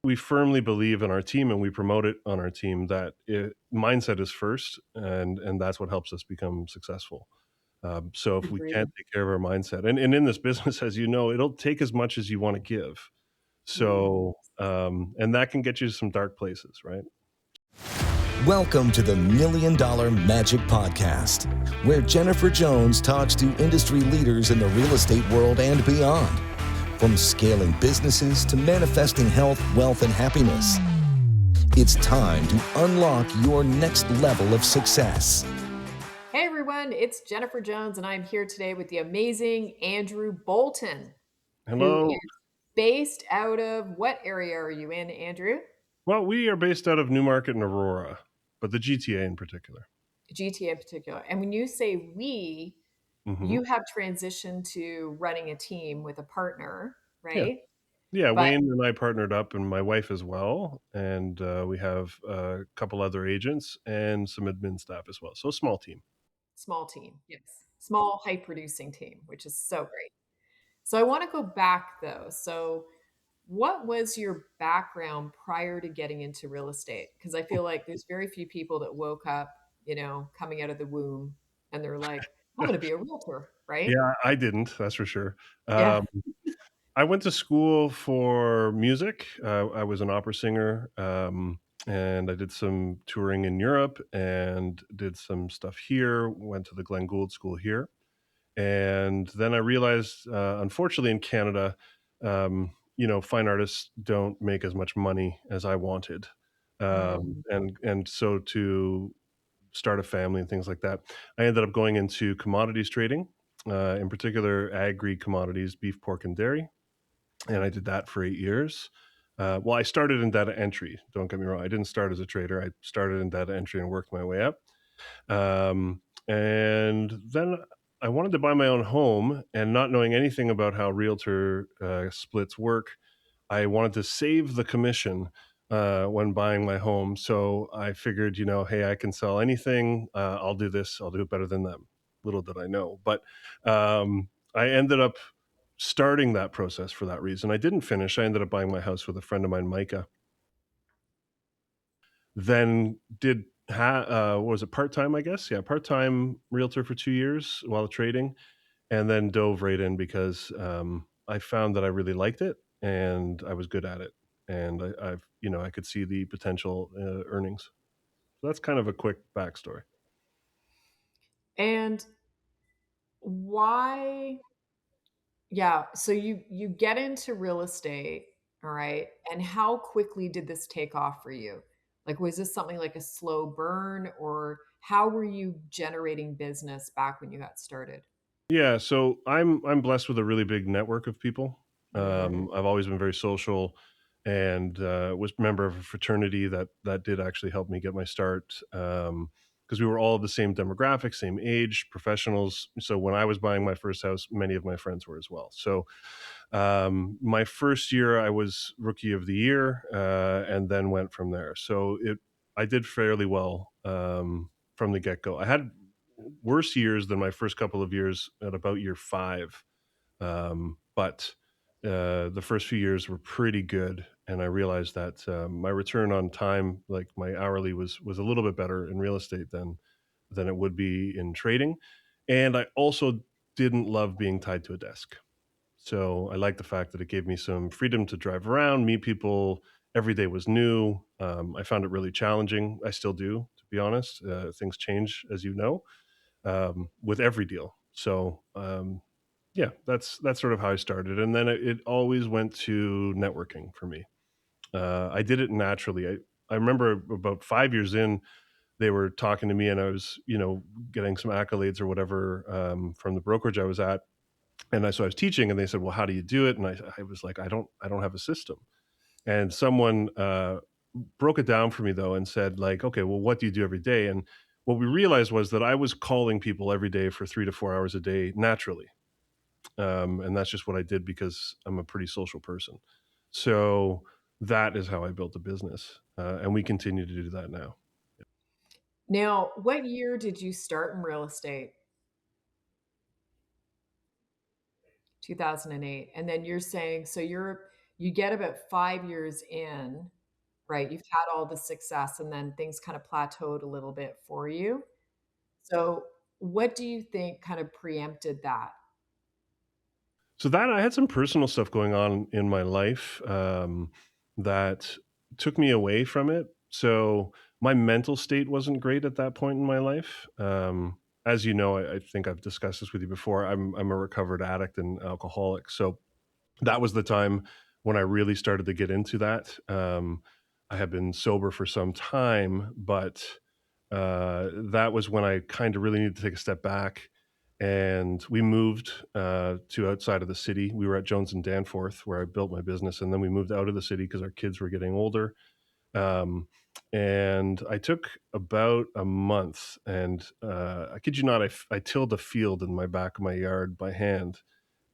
we firmly believe in our team and we promote it on our team that mindset is first, and that's what helps us become successful. So if we Agree. can't take care of our mindset, and in this business, as you know, it'll take as much as you want to give. Mm. So, and that can get you to some dark places, right? Welcome to the Million Dollar Magic Podcast, where Jennifer Jones talks to industry leaders in the real estate world and beyond. From scaling businesses to manifesting health, wealth, and happiness. It's time to unlock your next level of success. Hey everyone, it's Jennifer Jones, and I'm here today with the amazing Andrew Bolton, who Hello. is based out of what area are you in, Andrew? Well, we are based out of Newmarket and Aurora, but the GTA in particular. GTA in particular. And when you say we, Hmm. you have transitioned to running a team with a partner, Yeah. right? Yeah, But Wayne and I partnered up, and my wife as well, and we have a couple other agents and some admin staff as well. So a small team. small team, yes. Small, high producing team, which is so great. So I want to go back though. So what was your background prior to getting into real estate? Because I feel like there's very few people that woke up, coming out of the womb and they're like, I'm going to be a realtor, right? Yeah, I didn't. That's for sure. Yeah. Um, I went to school for music. I was an opera singer, and I did some touring in Europe and did some stuff here. Went to the Glenn Gould School here, and then I realized, unfortunately, in Canada, fine artists don't make as much money as I wanted, Mm. and so to start a family and things like that, I ended up going into commodities trading, in particular agri commodities, beef, pork, and dairy, and I did that for 8 years. Well, I started in data entry. Don't get me wrong; I didn't start as a trader. I started in data entry and worked my way up. And then I wanted to buy my own home, and not knowing anything about how realtor splits work, I wanted to save the commission when buying my home. So I figured, hey, I can sell anything. I'll do this. I'll do it better than them. Little did I know, but I ended up starting that process for that reason. I didn't finish. I ended up buying my house with a friend of mine, Micah. Then did what was it, part-time, I guess? Yeah, part-time realtor for 2 years while trading, and then dove right in because, I found that I really liked it and I was good at it, and I could see the potential, earnings. So that's kind of a quick backstory. And why yeah, so you get into real estate, all right? And how quickly did this take off for you? Like was this something like a slow burn or how were you generating business back when you got started? Yeah, so I'm blessed with a really big network of people. Mm. I've always been very social and, was a member of a fraternity that did actually help me get my start, because we were all the same demographic, same age, professionals. So when I was buying my first house, many of my friends were as well. So, my first year, I was rookie of the year, and then went from there. So I did fairly well, from the get go. I had worse years than my first couple of years at about year 5, but the first few years were pretty good, and I realized that my return on time, like my hourly, was a little bit better in real estate than it would be in trading, and I also didn't love being tied to a desk. So I like the fact that it gave me some freedom to drive around, meet people. Every day was new. I found it really challenging. I still do, to be honest. Things change, as you know, with every deal. So yeah, that's sort of how I started, and then it always went to networking for me. I did it naturally. I remember about 5 years in, they were talking to me, and I was getting some accolades or whatever, from the brokerage I was at, and so I was teaching, and they said, "Well, how do you do it?" And I was like, "I don't have a system." And someone broke it down for me though, and said like, "Okay, well, what do you do every day?" And what we realized was that I was calling people every day for 3 to 4 hours a day naturally, and that's just what I did because I'm a pretty social person. So that is how I built a business, and we continue to do that now. Now, what year did you start in real estate? 2008. And then you're saying, so you're you get about 5 years in, right? You've had all the success and then things kind of plateaued a little bit for you. So, what do you think kind of preempted that? So that I had some personal stuff going on in my life, that took me away from it. So my mental state wasn't great at that point in my life. As you know, I think I've discussed this with you before. I'm a recovered addict and alcoholic. So that was the time when I really started to get into that. I had been sober for some time, but that was when I kind of really needed to take a step back. And we moved to outside of the city. We were at Jones and Danforth, where I built my business, and then we moved out of the city because our kids were getting older. Um, and I took about a month, and I kid you not, I tilled a field in my back of my yard by hand,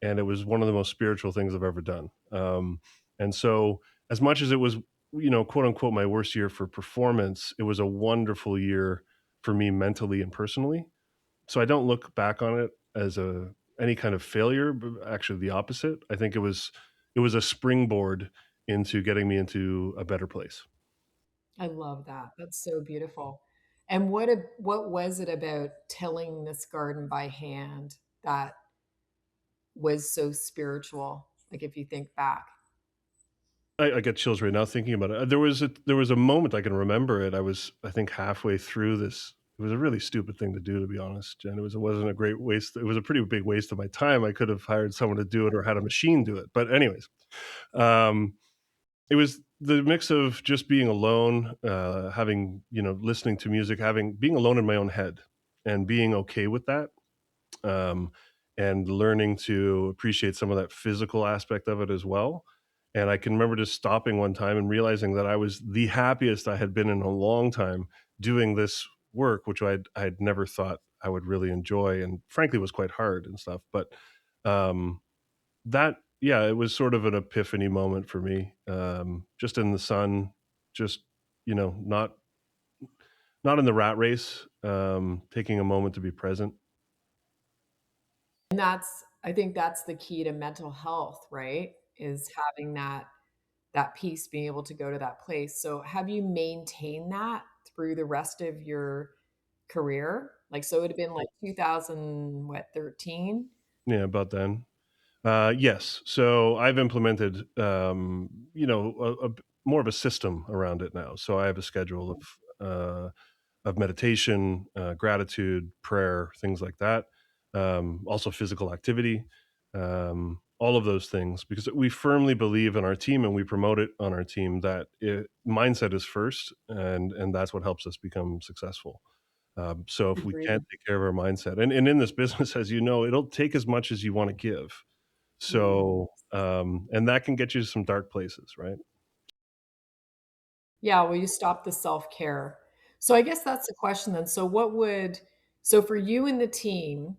and it was one of the most spiritual things I've ever done. And so, as much as it was, quote unquote, my worst year for performance, it was a wonderful year for me mentally and personally. So I don't look back on it as a any kind of failure, but actually the opposite. I think it was a springboard into getting me into a better place. I love that. That's so beautiful. And what was it about tilling this garden by hand that was so spiritual? Like if you think back. I get chills right now thinking about it. There was a moment I can remember it. I think halfway through this. It was a really stupid thing to do, to be honest, Jen. It wasn't a great waste. It was a pretty big waste of my time. I could have hired someone to do it or had a machine do it. But anyways, um, it was the mix of just being alone, having listening to music, having being alone in my own head, and being okay with that, um, and learning to appreciate some of that physical aspect of it as well. And I can remember just stopping one time and realizing that I was the happiest I had been in a long time doing this work, which I had never thought I would really enjoy, and frankly was quite hard and stuff. But um, that, yeah, it was sort of an epiphany moment for me, just in the sun, just not in the rat race, taking a moment to be present. And that's I think that's the key to mental health, right? Is having that peace, being able to go to that place. So have you maintained that through the rest of your career? Like so it would have been like 2000 what 13? Yeah, about then. Yes. So I've implemented, more of a system around it now. So I have a schedule of meditation, gratitude, prayer, things like that. Also physical activity, all of those things, because we firmly believe in our team and we promote it on our team that mindset is first, and that's what helps us become successful. So if we can't Agreed. take care of our mindset, and in this business, as you know, it'll take as much as you want to give. Mm. So, and that can get you to some dark places, right? Yeah, well, you stop the self-care. So I guess that's the question then. So for you and the team,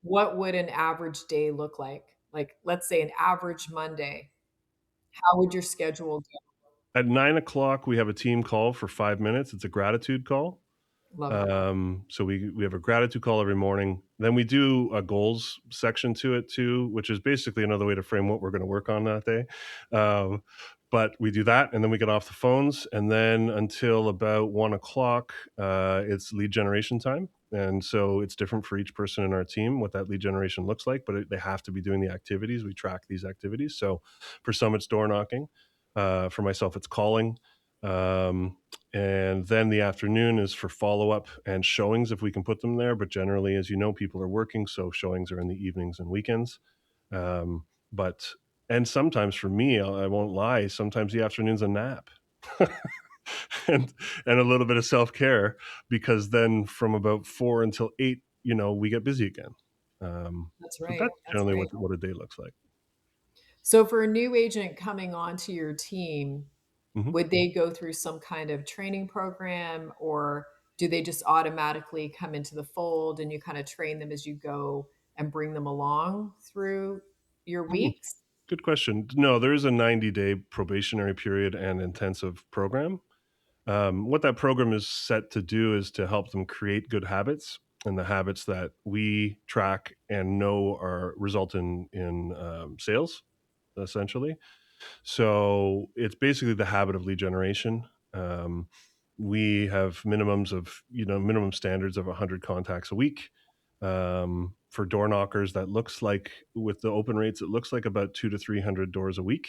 what would an average day look like? Like, let's say an average Monday. How would your schedule go? At 9 o'clock, we have a team call for 5 minutes. It's a gratitude call. Love that. So we have a gratitude call every morning. Then we do a goals section to it too, which is basically another way to frame what we're going to work on that day. Um, but we do that, and then we get off the phones, and then until about 1 o'clock, it's lead generation time. And so it's different for each person in our team what that lead generation looks like, but they have to be doing the activities. We track these activities. So for some, it's door knocking. For myself, it's calling. Um, and then the afternoon is for follow up and showings if we can put them there. But generally, as you know, people are working, so showings are in the evenings and weekends. Um, but and sometimes for me, I won't lie, sometimes the afternoon's a nap. And a little bit of self care, because then from about 4 until 8, we get busy again. That's But right. that's That's generally right. what a day looks like. So for a new agent coming onto your team, Mhm. would they go through some kind of training program or do they just automatically come into the fold and you kind of train them as you go and bring them along through your Mm, weeks? good question. No, there is a 90-day probationary period and intensive program. What that program is set to do is to help them create good habits, and the habits that we track and know are result in sales, essentially. So it's basically the habit of lead generation. Um, we have minimums of, minimum standards of 100 contacts a week. For door knockers, that looks like, with the open rates, it looks like about 2 to 300 doors a week.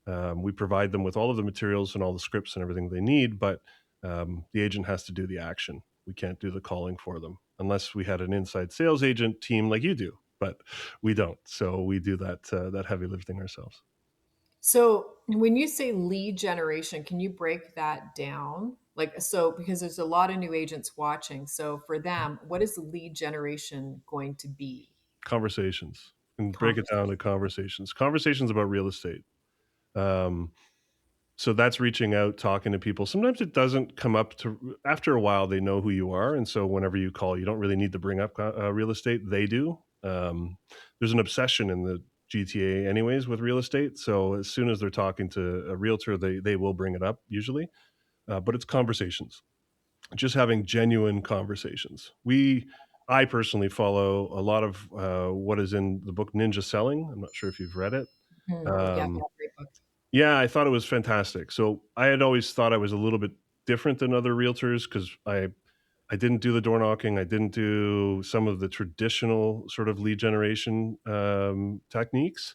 We provide them with all of the materials and all the scripts and everything they need, but the agent has to do the action. We can't do the calling for them unless we had an inside sales agent team like you do, but we don't. So we do that heavy lifting ourselves. So when you say lead generation, can you break that down? Like, so because there's a lot of new agents watching. So for them, what is lead generation going to be? Conversations, and break it down to Conversation. conversations about real estate. Um, So that's reaching out, talking to people. Sometimes it doesn't come up to after a while, they know who you are, and so whenever you call, you don't really need to bring up real estate. They do. There's an obsession in the GTA, anyways, with real estate. So as soon as they're talking to a realtor, they will bring it up usually. But it's conversations, just having genuine conversations. I personally follow a lot of what is in the book Ninja Selling. I'm not sure if you've read it. Yeah, Um, yeah, great book. yeah, I thought it was fantastic. So I had always thought I was a little bit different than other realtors because I didn't do the door knocking. I didn't do some of the traditional sort of lead generation techniques.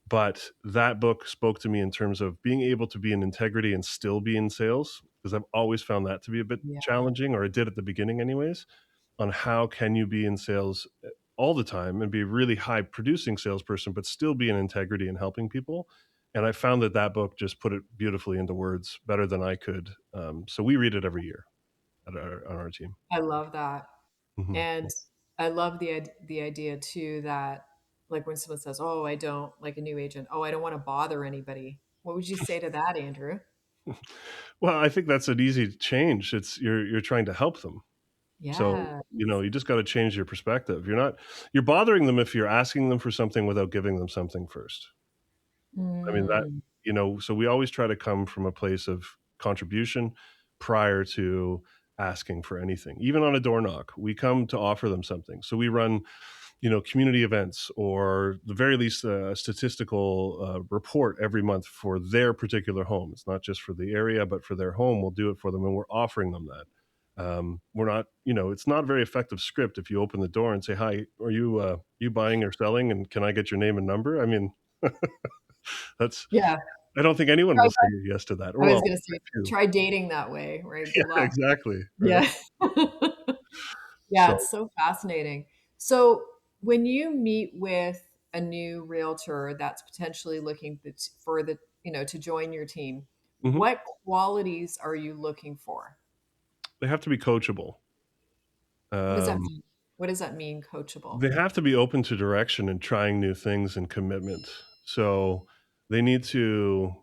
But that book spoke to me in terms of being able to be in integrity and still be in sales, because I've always found that to be a bit Yeah. challenging, or I did at the beginning, anyways. On how can you be in sales all the time and be a really high producing salesperson, but still be in integrity and helping people. And I found that that book just put it beautifully into words, better than I could. So we read it every year on our team. I love that. Hmm. And I love the idea too that like when someone says, "Oh, I don't like a new agent. Oh, I don't want to bother anybody." What would you say to that, Andrew? Well, I think that's an easy change. It's you're trying to help them. So, Yeah. you just got to change your perspective. You're bothering them if you're asking them for something without giving them something first. I mean, Mm, so we always try to come from a place of contribution prior to asking for anything. Even on a door knock, we come to offer them something. So we run, community events, or the very least a statistical report every month for their particular home. It's not just for the area, but for their home. We'll do it for them, and we're offering them that. We're not, it's not a very effective script if you open the door and say, "Hi, are you buying or selling? And can I get your name and number?" I mean, that's yeah. I don't think anyone Try will say yes to that. I Or was well, gonna say, a few. try dating that way, right? Yeah, Good luck. exactly, right? Yeah. Yeah, So it's so fascinating. So, when you meet with a new realtor that's potentially looking for to join your team, mhm. what qualities are you looking for? They have to be coachable. What does that Um, mean? What does that mean, coachable? they have to be open to direction and trying new things and commitment. So they need to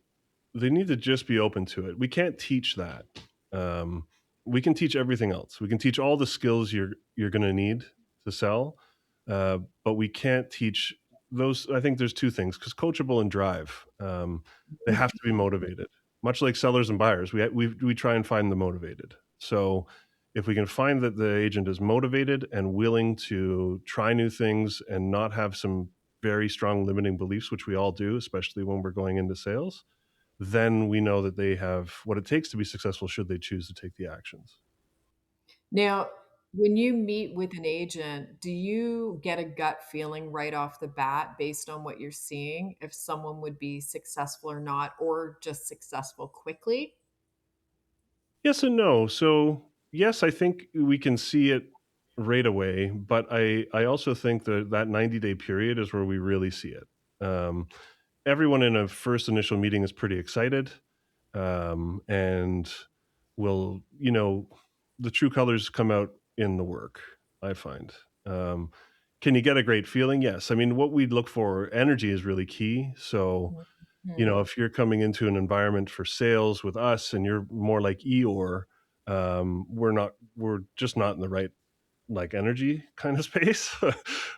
they need to just be open to it. We can't teach that. Um, we can teach everything else. We can teach all the skills you're going to need to sell, but we can't teach those. I think there's two things, because coachable and drive. They have to be motivated, much like sellers and buyers. We try and find the motivated. So if we can find that the agent is motivated and willing to try new things and not have some very strong limiting beliefs, which we all do, especially when we're going into sales, then we know that they have what it takes to be successful should they choose to take the actions. Now, when you meet with an agent, do you get a gut feeling right off the bat based on what you're seeing if someone would be successful or not, or just successful quickly? Yes and no. So, yes, I think we can see it right away, but I also think that that 90-day period is where we really see it. Um, Everyone in a first initial meeting is pretty excited, and will, the true colors come out in the work, I find. Um, can you get a great feeling? Yes. I mean, what we look for, energy is really key. So, Mhm. if you're coming into an environment for sales with us and you're more like Eeyore, we're just not in the right like energy kind of space.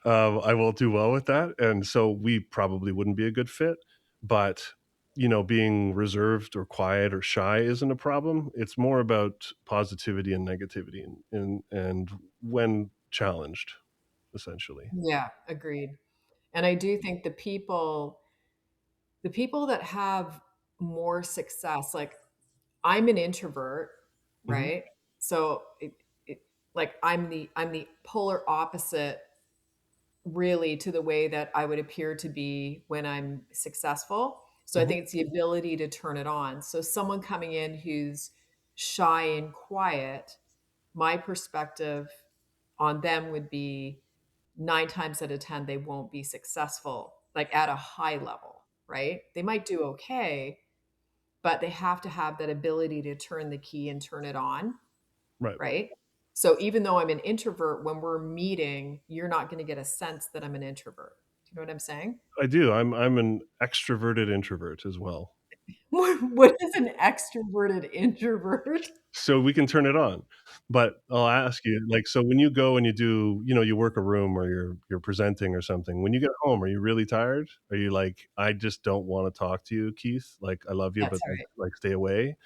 I won't do well with that. And so we probably wouldn't be a good fit. But, being reserved or quiet or shy isn't a problem. It's more about positivity and negativity and when challenged, essentially. Yeah, agreed. And I do think the people the people that have more success, like I'm an introvert, Mhm. right? So it like I'm the polar opposite really to the way that I would appear to be when I'm successful. So I Mhm. think it's the ability to turn it on. So someone coming in who's shy and quiet, my perspective on them would be 9 times out of 10 they won't be successful like at a high level, right? They might do okay, but they have to have that ability to turn the key and turn it on, Right. right? So even though I'm an introvert, when we're meeting, you're not going to get a sense that I'm an introvert. Do you know what I'm saying? I do. I'm an extroverted introvert as well. What is an extroverted introvert? So we can turn it on. But I'll ask you, like, so when you go and you do, you work a room or you're presenting or something, when you get home, are you really tired? Are you like, "I just don't wanna talk to you, Keith. Like, I love you, That's but, all right. like, stay away?"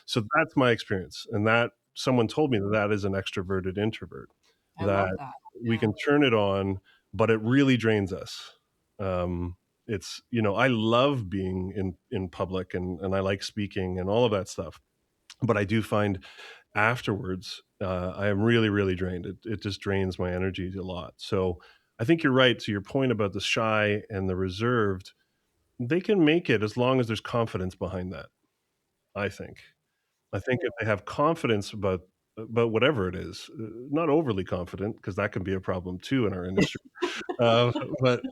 So that's my experience, and that someone told me that that is an extroverted introvert, I love that that. we Yeah. can turn it on, but it really drains us. I love being in public and I like speaking and all of that stuff. But I do find afterwards, I am really, really drained. It just drains my energy a lot. So I think you're right. To your point about the shy and the reserved, they can make it as long as there's confidence behind that. I think. I think if they have confidence about whatever it is, not overly confident because that can be a problem too in our industry. Uh, but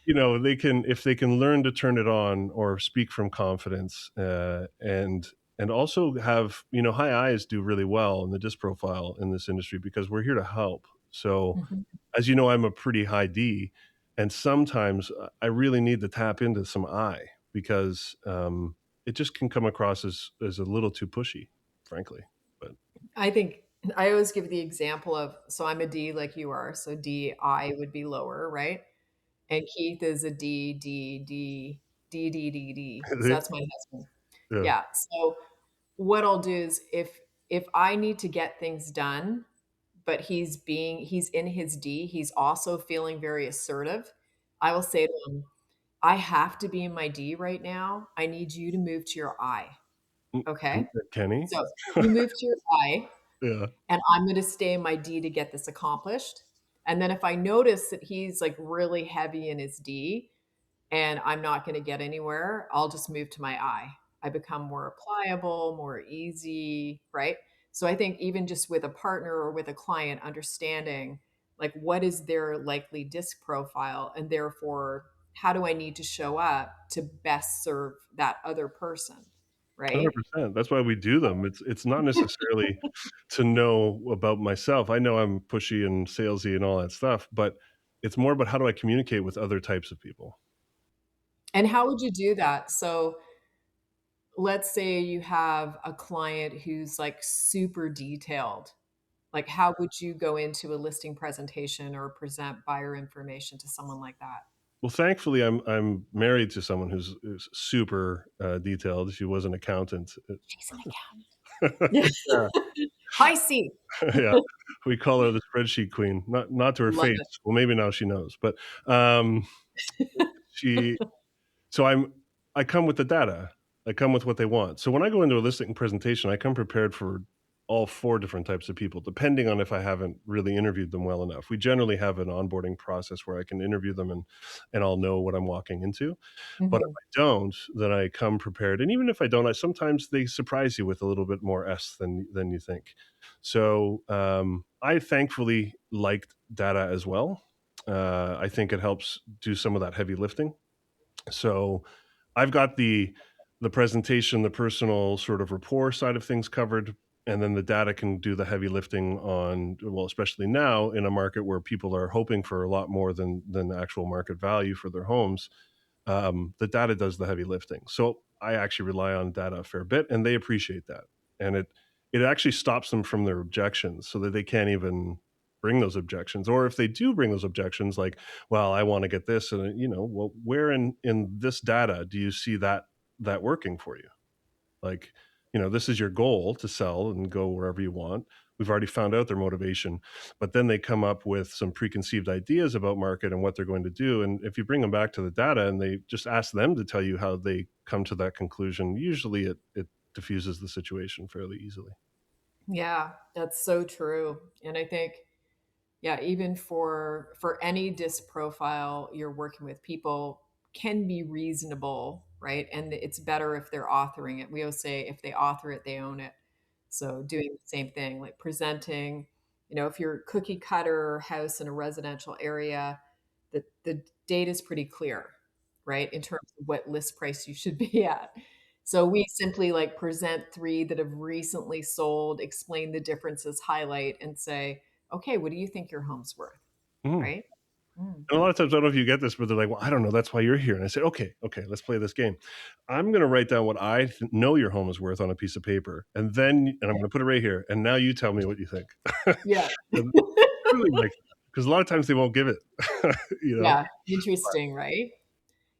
they can if they can learn to turn it on or speak from confidence, and also have high eyes do really well in the disc profile in this industry because we're here to help. So, Mhm. as you know, I'm a pretty high D, and sometimes I really need to tap into some I because it just can come across as a little too pushy, frankly. But I think I always give the example of so I'm a D like you are, so D I would be lower, right? And Keith is a D D D D D D D. So that's my husband. yeah. Yeah. So what I'll do is if I need to get things done, but he's in his D, he's also feeling very assertive. I will say to him, I have to be in my D right now. I need you to move to your I. Okay. Kenny. So you move to your I, Yeah. and I'm going to stay in my D to get this accomplished. And then if I notice that he's like really heavy in his D, and I'm not going to get anywhere, I'll just move to my I. I become more pliable, more easy, right? So I think even just with a partner or with a client, understanding like what is their likely disc profile, and therefore how do I need to show up to best serve that other person, right? 100%. That's why we do them. It's not necessarily to know about myself. I know I'm pushy and salesy and all that stuff, but it's more about how do I communicate with other types of people. And how would you do that? So let's say you have a client who's like super detailed. Like, how would you go into a listing presentation or present buyer information to someone like that? Well, thankfully, I'm married to someone who's super detailed. She was an accountant. She's an accountant. Yeah. Yeah, High C. yeah. We call her the spreadsheet queen. Not to her Love face. it. Well, maybe now she knows, but um, she So I come with the data. I come with what they want. So when I go into a listing presentation, I come prepared for all 4 different types of people, depending on if I haven't really interviewed them well enough. We generally have an onboarding process where I can interview them and I'll know what I'm walking into. But if Mhm. I don't, then I come prepared. And even if I don't, I sometimes they surprise you with a little bit more S than you think. So I thankfully liked data as well. I think it helps do some of that heavy lifting. So I've got the presentation, the personal sort of rapport side of things covered, and then the data can do the heavy lifting on, well, especially now in a market where people are hoping for a lot more than the actual market value for their homes. The data does the heavy lifting. So I actually rely on data a fair bit, and they appreciate that. And it actually stops them from their objections so that they can't even bring those objections. Or if they do bring those objections, like, well, I want to get this, and well, where in this data do you see that working for you? Like, this is your goal to sell and go wherever you want. We've already found out their motivation, but then they come up with some preconceived ideas about market and what they're going to do. And if you bring them back to the data and they just ask them to tell you how they come to that conclusion, usually it diffuses the situation fairly easily. Yeah, that's so true. And I think, yeah, even for any disc profile, you're working with people can be reasonable, right? And it's better if they're authoring it. We always say if they author it, they own it. So doing the same thing, like presenting, if you're cookie cutter house in a residential area, the data is pretty clear, right? In terms of what list price you should be at. So we simply like present three that have recently sold, explain the differences, highlight, and say, okay, what do you think your home's worth? Mhm. Right? Mm. And a lot of times, I don't know if you get this, but they're like, "Well, I don't know. That's why you're here." And I say, "Okay, okay, let's play this game. I'm going to write down what know your home is worth on a piece of paper, and I'm going to put it right here. And now you tell me what you think." Yeah. And truly like that, because a lot of times they won't give it. you know, Yeah. Interesting, right?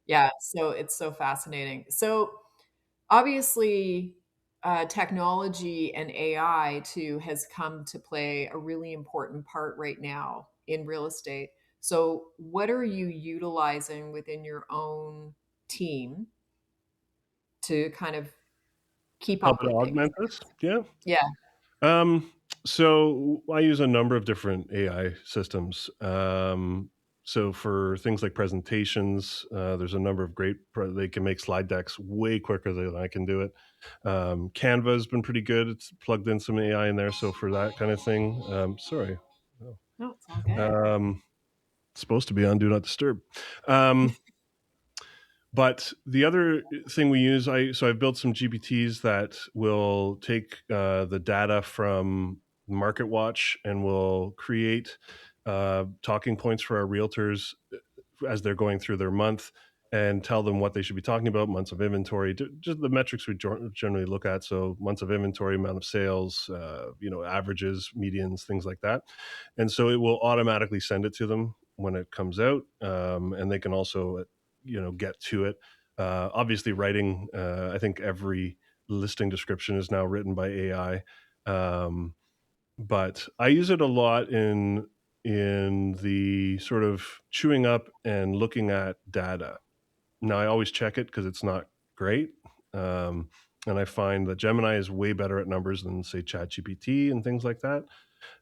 Yeah. So it's so fascinating. So obviously, technology and AI too has come to play a really important part right now in real estate. So, what are you utilizing within your own team to kind of keep Help up it with things? augment this. Yeah. Yeah. So I use a number of different AI systems. So for things like presentations, there's a number of they can make slide decks way quicker than I can do it. Canva has been pretty good. It's plugged in some AI in there. So for that kind of thing, sorry. Oh, No, it's all good. Um, supposed to be on Do Not Disturb. Um, but the other thing we use, I've built some GPTs that will take the data from Market Watch and will create talking points for our realtors as they're going through their month and tell them what they should be talking about, months of inventory, just the metrics we generally look at. So months of inventory, amount of sales, averages, medians, things like that. And so it will automatically send it to them when it comes out. And they can also, get to it. Obviously writing, I think every listing description is now written by AI. Um, but I use it a lot in the sort of chewing up and looking at data. Now I always check it because it's not great, and I find that Gemini is way better at numbers than say ChatGPT and things like that.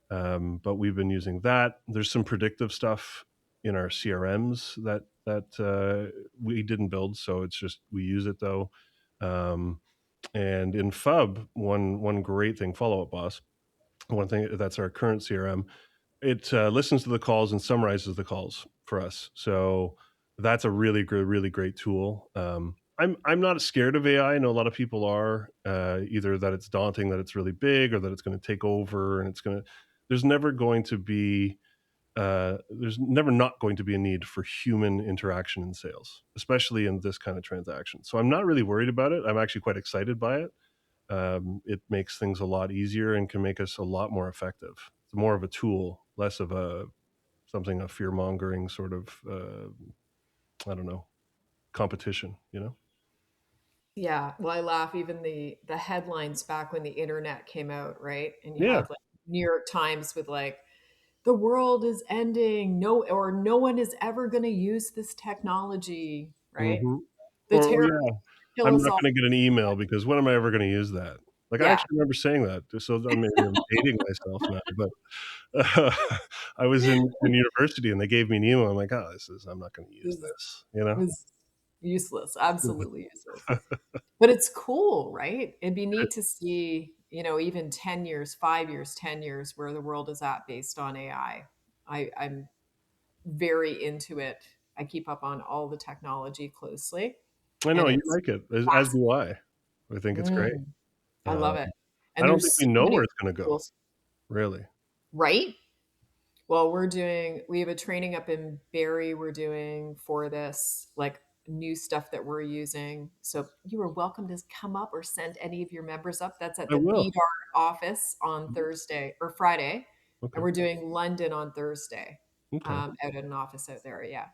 But we've been using that. There's some predictive stuff in our CRMs that we didn't build, so it's just we use it though. Um, and in FUB, one great thing, Follow Up Boss, one thing that's our current CRM, it listens to the calls and summarizes the calls for us. So that's a really good, really great tool. I'm not scared of AI. I know a lot of people are, either that it's daunting, that it's really big, or that it's going to take over, and it's going to. There's never going to be. There's never not going to be a need for human interaction in sales, especially in this kind of transaction. So I'm not really worried about it. I'm actually quite excited by it. It makes things a lot easier and can make us a lot more effective. It's more of a tool, less of a fear mongering sort of I don't know, competition. Yeah. Well, I laugh even the headlines back when the internet came out, right? And you Yeah. have like New York Times with like the world is ending, no one is ever going to use this technology, right? hmm The terror yeah, kill I'm us not all. going to get an email because when am I ever going to use that? Like I Yeah. actually remember saying that. So maybe I'm dating myself now, but I was in university and they gave me an email. I'm like, oh, I'm not going to use This this. You know. was useless, absolutely useless. But it's cool, right? It'd be neat to see, even 10 years, 5 years, 10 years where the world is at based on AI. I'm very into it. I keep up on all the technology closely, I know and you it's like it, as fast. do I. I think it's great. I Uh, love it. I And don't there's think we so know many where it's gonna go, tools, really. right? Well, we have a training up in Barrie we're doing for this, like new stuff that we're using. So you are welcome to come up or send any of your members up. That's at I the will. BDAR office on Mhm. Thursday or Friday. And Okay. we're doing London on Thursday, Okay. out at an office out there. Yeah.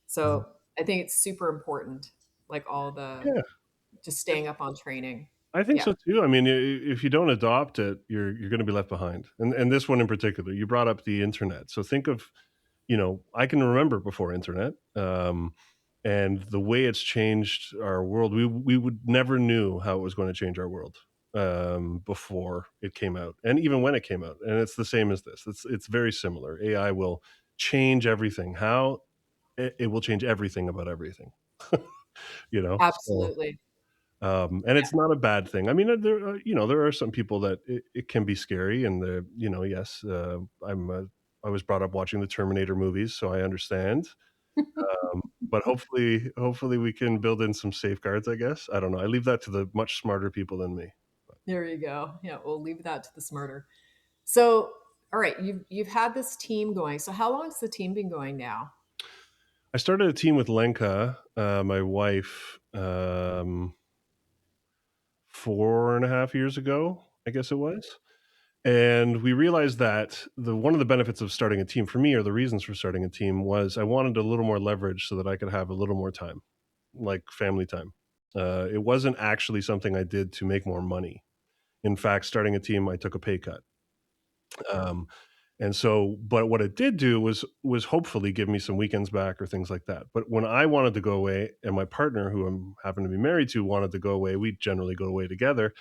Mhm. So I think it's super important, like all the Yeah. just It staying up on training. I think Yeah, so too. I mean, if you don't adopt it, you're gonna be left behind. And this one in particular, you brought up the internet. So think of, I can remember before internet, and the way it's changed our world. We would never knew how it was going to change our world before it came out, and even when it came out. And it's the same as this. It's very similar. AI will change everything. How it will change everything about everything. So absolutely. and it's not a bad thing. I mean, there are some people that it can be scary, and yes, I was brought up watching the Terminator movies, so I understand. But hopefully we can build in some safeguards, I guess. I don't know. I leave that to the much smarter people than me. There you go. Yeah, we'll leave that to the smarter. So, all right, you've had this team going. So, how long has the team been going now? I started a team with Lenka, my wife, 4.5 years ago, I guess it was. And we realized that the one of the benefits of starting a team for me, or the reasons for starting a team, was I wanted a little more leverage so that I could have a little more time, like family time. It wasn't actually something I did to make more money. In fact, starting a team, I took a pay cut. Um, and so, but what it did do was hopefully give me some weekends back or things like that. But when I wanted to go away, and my partner, who I'm happen to be married to, wanted to go away, we generally go away together.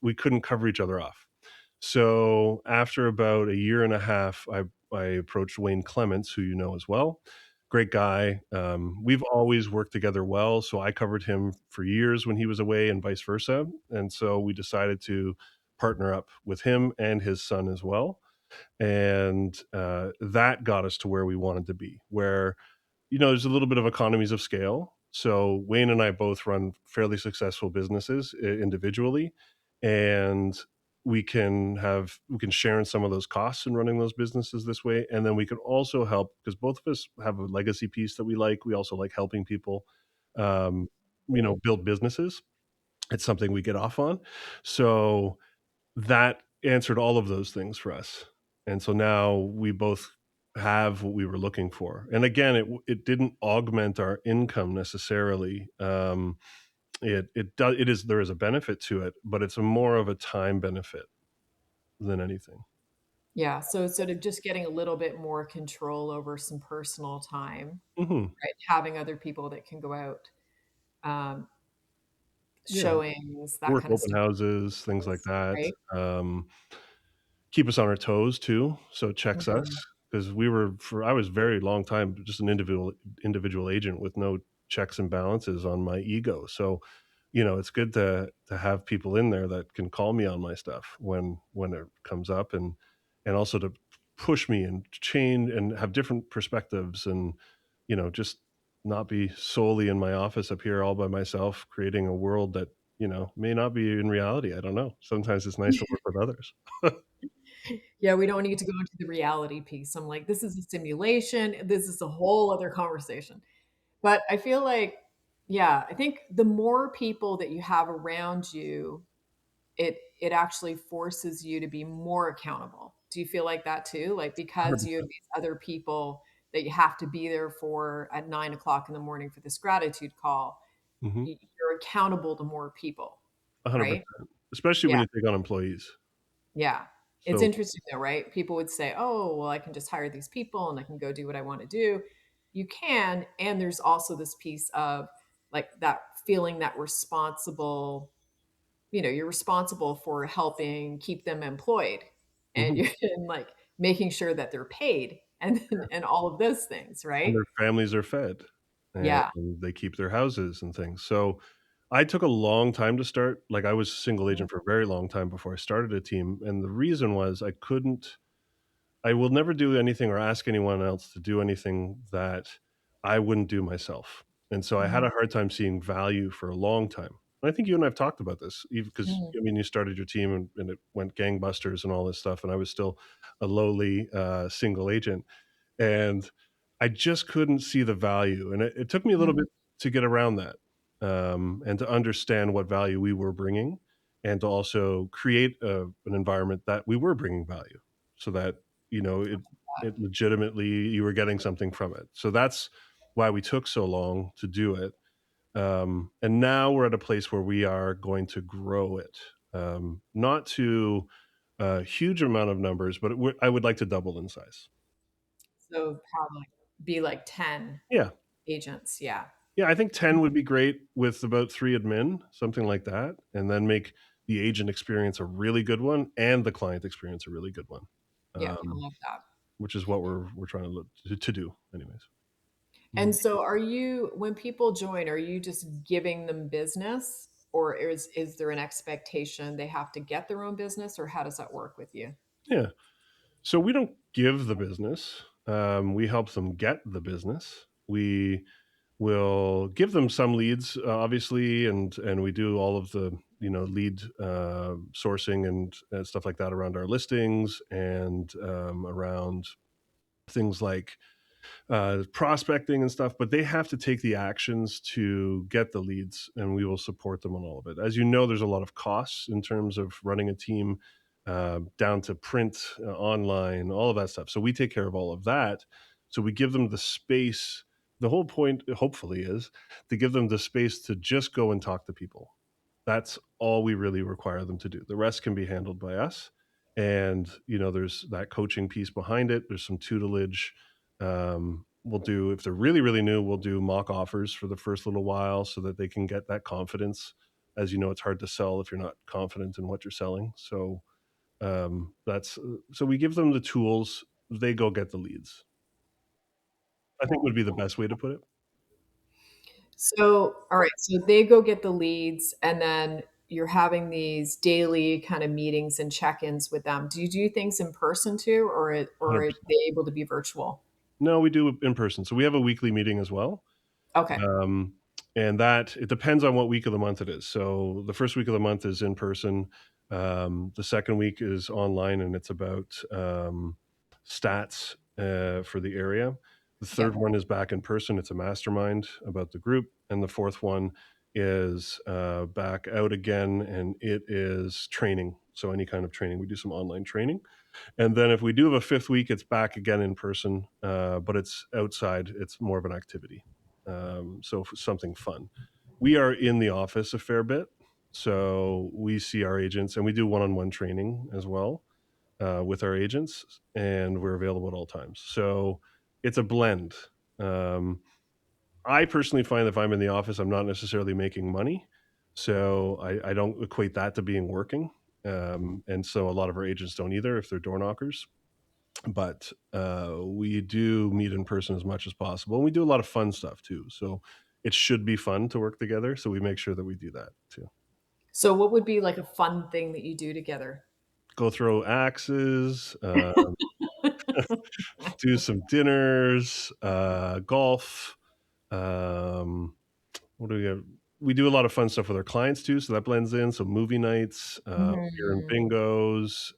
We couldn't cover each other off. So after about a year and a half, I approached Wayne Clements, who you know as well. Great guy. We've always worked together well. So I covered him for years when he was away and vice versa. And so we decided to partner up with him and his son as well. And that got us to where we wanted to be, where there's a little bit of economies of scale. So Wayne and I both run fairly successful businesses individually, and we can share in some of those costs in running those businesses this way, and then we can also help because both of us have a legacy piece that we like. We also like helping people, um, build businesses. It's something we get off on. So that answered all of those things for us, and so now we both have what we were looking for. And again, it didn't augment our income necessarily. There is a benefit to it, but it's a more of a time benefit than anything. Yeah, so sort of just getting a little bit more control over some personal time, Mhm. right? Having other people that can go out, um, Yeah, showings, that work kind of open stuff, houses, things like that. right? Um Keep us on our toes too, so it checks us Mhm. because I was very long time just an individual agent with no checks and balances on my ego. So, it's good to have people in there that can call me on my stuff when it comes up, and also to push me and change and have different perspectives, and just not be solely in my office up here all by myself creating a world that may not be in reality. I don't know. Sometimes it's nice to work with others. Yeah, we don't need to go into the reality piece. I'm like, this is a simulation. This is a whole other conversation. But I feel like, yeah, I think the more people that you have around you, it actually forces you to be more accountable. Do you feel like that too? Like because you have 100%. these other people that you have to be there for at 9 o'clock in the morning for this gratitude call, Mhm. you're accountable to more people, right? 100%, especially when Yeah. you take on employees. Yeah. It's So interesting though, right? People would say, "Oh, well, I can just hire these people and I can go do what I want to do." You can, and there's also this piece of like that feeling that responsible, you're responsible for helping keep them employed and mhm, you're and like making sure that they're paid and all of those things, and right? their families are fed, and Yeah. they keep their houses and things. So, I took a long time to start. Like, I was a single Mhm. agent for a very long time before I started a team, and the reason was I will never do anything or ask anyone else to do anything that I wouldn't do myself. And so I had Mhm. a hard time seeing value for a long time. And I think you and I have talked about this, even because Mhm. I mean, you started your team and it went gangbusters and all this stuff, and I was still a lowly single agent, and I just couldn't see the value. And it took me a little Mhm. bit to get around that, and to understand what value we were bringing, and to also create an environment that we were bringing value, so that it legitimately you were getting something from it. So that's why we took so long to do it. And now we're at a place where we are going to grow it, not to a huge amount of numbers, but I would like to double in size. So probably be like 10 Yeah. agents. Yeah. Yeah, I think 10 would be great with about 3 admin, something like that, and then make the agent experience a really good one and the client experience a really good one, Yeah. I um, love that. which is what we're trying to look to do anyways. And Mhm. so are you, when people join, are you just giving them business, or is there an expectation they have to get their own business, or how does that work with you? Yeah. So we don't give the business, we help them get the business. We will give them some leads, obviously, and we do all of the, lead, sourcing and stuff like that around our listings and, around things like prospecting and stuff, but they have to take the actions to get the leads, and we will support them on all of it. As you know, there's a lot of costs in terms of running a team, down to print, online, all of that stuff. So we take care of all of that. So we give them the space. The whole point, hopefully, is to give them the space to just go and talk to people. That's all we really require them to do. The rest can be handled by us. And, there's that coaching piece behind it. There's some tutelage. We'll do, if they're really, really new, we'll do mock offers for the first little while so that they can get that confidence. As you know, it's hard to sell if you're not confident in what you're selling. So so we give them the tools. They go get the leads. I think would be the best way to put it. So, all right, so they go get the leads, and then you're having these daily kind of meetings and check-ins with them. Do you do things in person too, or are 100%. they able to be virtual? No, we do it in person. So we have a weekly meeting as well. Okay. Um, and that it depends on what week of the month it is. So the first week of the month is in person. The second week is online, and it's about stats for the area. The third Yep. one is back in person. It's a mastermind about the group, and the fourth one is back out again, and it is training. So any kind of training, we do some online training. And then if we do have a fifth week, it's back again in person, but it's outside. It's more of an activity. So something fun. We are in the office a fair bit. So we see our agents and we do one on one training as well with our agents, and we're available at all times. So it's a blend. Um, I personally find that if I'm in the office, I'm not necessarily making money. So I don't equate that to being working. And so a lot of our agents don't either if they're door knockers, but we do meet in person as much as possible. And we do a lot of fun stuff too. So it should be fun to work together. So we make sure that we do that too. So what would be like a fun thing that you do together? Go throw axes, do some dinners, golf. Um, what do we have? We do a lot of fun stuff with our clients too. So that blends in. So movie nights, beer and Mhm. bingos.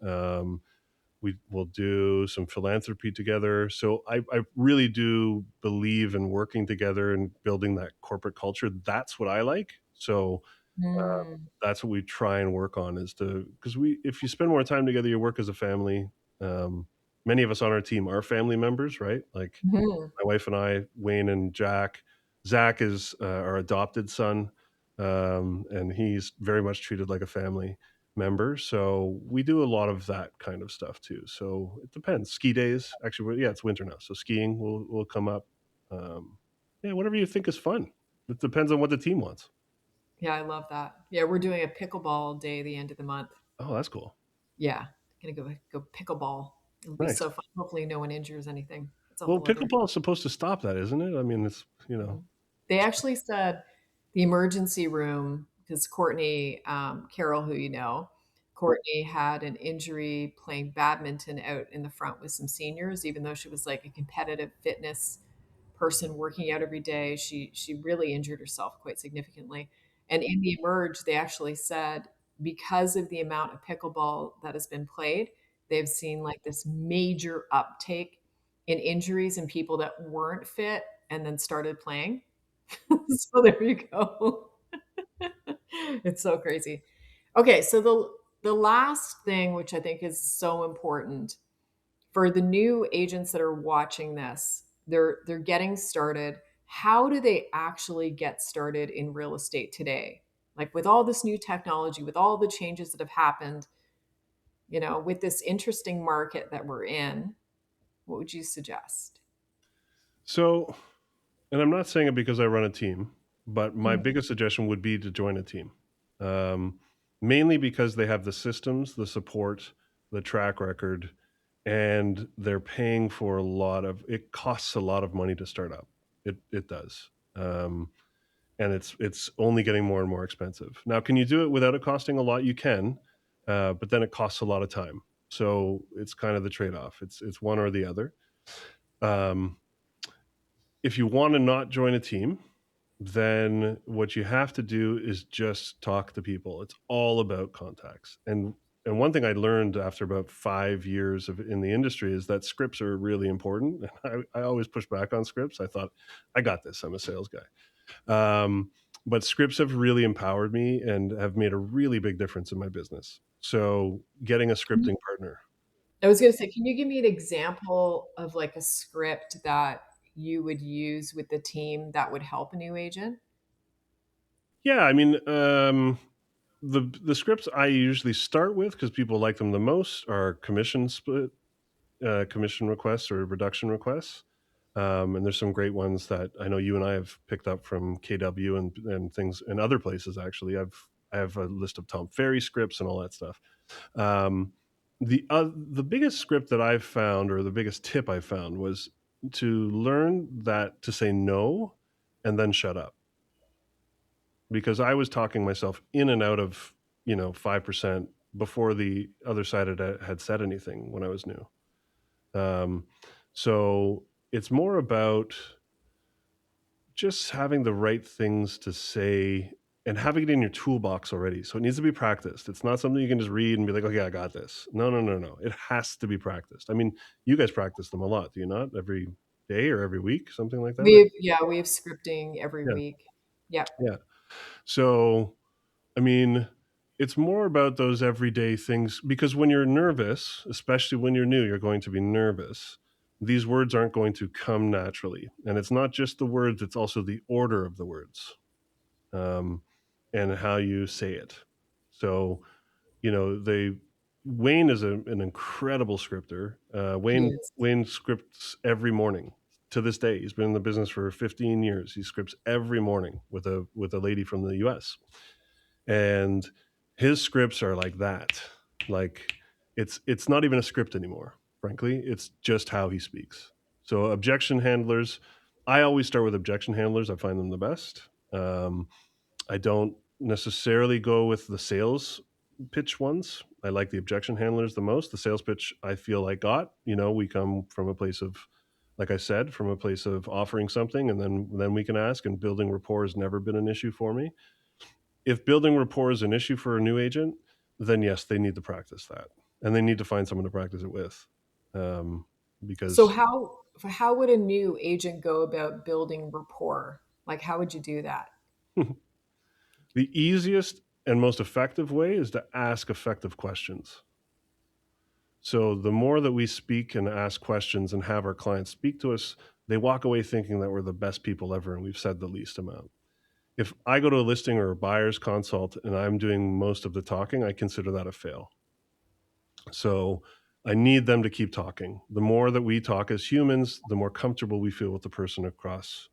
We will do some philanthropy together. So I really do believe in working together and building that corporate culture. That's what I like. So Mm. that's what we try and work on is to because we if you spend more time together, you work as a family. Um, Many of us on our team are family members, right? Like Mhm. my wife and I, Wayne and Jack. Zach is our adopted son, and he's very much treated like a family member. So we do a lot of that kind of stuff too. So it depends. Ski days, actually, yeah, it's winter now, so skiing will come up. Um, yeah, whatever you think is fun. It depends on what the team wants. Yeah, I love that. Yeah, we're doing a pickleball day the end of the month. Oh, that's cool. Yeah, gonna go pickleball. It'll be Nice. so fun. Hopefully, no one injures anything. It's a Well, whole other. pickleball is supposed to stop that, isn't it? I mean, Mhm. They actually said the emergency room, because Courtney, Carroll, who you know, Courtney had an injury playing badminton out in the front with some seniors, even though she was like a competitive fitness person working out every day. She really injured herself quite significantly. And in the emerge, they actually said because of the amount of pickleball that has been played, they've seen like this major uptake in injuries in people that weren't fit and then started playing. So there you go. It's so crazy. Okay, so the last thing which I think is so important for the new agents that are watching this, they're getting started. how do they actually get started in real estate today? Like with all this new technology, with all the changes that have happened, with this interesting market that we're in, what would you suggest? So, and I'm not saying it because I run a team, but my Mhm. biggest suggestion would be to join a team. Um, Mainly because they have the systems, the support, the track record, and they're paying for a lot of it costs a lot of money to start up. It does. And it's only getting more and more expensive. Now, can you do it without it costing a lot? You can, but then it costs a lot of time. So it's kind of the trade-off. It's one or the other. Um, if you want to not join a team, then what you have to do is just talk to people. It's all about contacts. And one thing I learned after about 5 years of in the industry is that scripts are really important. I always push back on scripts. I thought I got this. I'm a sales guy. But scripts have really empowered me and have made a really big difference in my business. So getting a scripting partner. I was gonna say, can you give me an example of like a script that you would use with the team that would help a new agent? Yeah, I mean, the scripts I usually start with because people like them the most are commission split, commission requests or reduction requests. And there's some great ones that I know you and I have picked up from KW and things and other places. Actually, I have a list of Tom Ferry scripts and all that stuff. Um, the biggest script that I've found, or the biggest tip I found, was to learn that to say no and then shut up, because I was talking myself in and out of 5% before the other side had said anything when I was new. Um, so it's more about just having the right things to say and having it in your toolbox already. So it needs to be practiced. It's not something you can just read and be like, okay, I got this. No, no, no, no. It has to be practiced. I mean, you guys practice them a lot, do you not? Every day or every week, something like that? We have scripting every Yeah. week. Yep. Yeah. So, I mean, it's more about those everyday things because when you're nervous, especially when you're new, you're going to be nervous. These words aren't going to come naturally. And it's not just the words, it's also the order of the words, um, and how you say it. So, they Wayne is an incredible scripter. He Wayne is. Wayne scripts every morning to this day. He's been in the business for 15 years. He scripts every morning with a lady from the US, and his scripts are like that. Like it's not even a script anymore. Frankly, it's just how he speaks. So objection handlers, I always start with objection handlers. I find them the best. I don't necessarily go with the sales pitch ones. I like the objection handlers the most. The sales pitch I feel I got. We come from a place of, like I said, from a place of offering something, and then we can ask. And building rapport has never been an issue for me. If building rapport is an issue for a new agent, then yes, they need to practice that, and they need to find someone to practice it with, So because how would a new agent go about building rapport? Like how would you do that? the easiest and most effective way is to ask effective questions. So the more that we speak and ask questions and have our clients speak to us, they walk away thinking that we're the best people ever and we've said the least amount. If I go to a listing or a buyer's consult and I'm doing most of the talking, I consider that a fail. So I need them to keep talking. The more that we talk as humans, the more comfortable we feel with the person across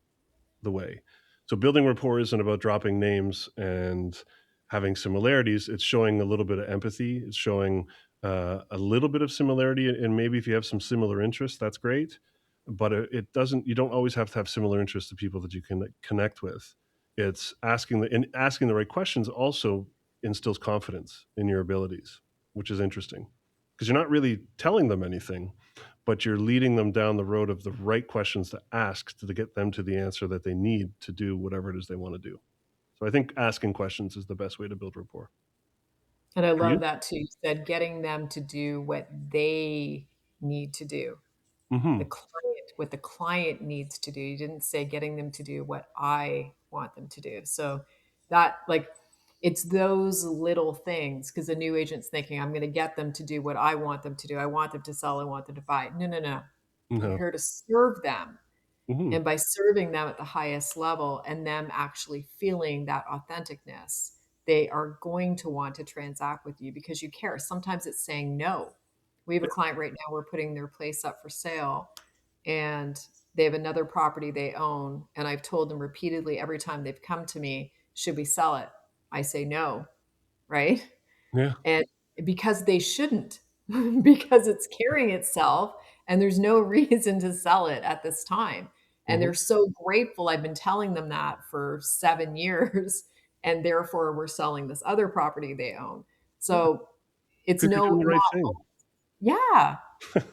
the way. So building rapport isn't about dropping names and having similarities. It's showing a little bit of empathy. It's showing a little bit of similarity, and maybe if you have some similar interests, that's great. But it doesn't. You don't always have to have similar interests to people that you can connect with. It's asking the right questions also instills confidence in your abilities, which is interesting because you're not really telling them anything, but you're leading them down the road of the right questions to ask to get them to the answer that they need to do whatever it is they want to do. So I think asking questions is the best way to build rapport. And I For you? love that too. You said getting them to do what they need to do. The Hmm. client, what the client needs to do. You didn't say getting them to do what I want them to do. So that like it's those little things because the new agent's thinking, I'm going to get them to do what I want them to do. I want them to sell. I want them to buy. No, no, no. You're No. here to serve them. Mhm. And by serving them at the highest level and them actually feeling that authenticness, they are going to want to transact with you because you care. Sometimes it's saying no. We have a Yeah, client right now, we're putting their place up for sale, and they have another property they own. And I've told them repeatedly every time they've come to me, should we sell it? I say no, right? yeah. And because they shouldn't, because it's carrying itself and there's no reason to sell it at this time. And Mhm. they're so grateful. I've been telling them that for 7 years, and therefore we're selling this other property they own. Yeah, So it's 'cause you're no doing the right not thing. yeah.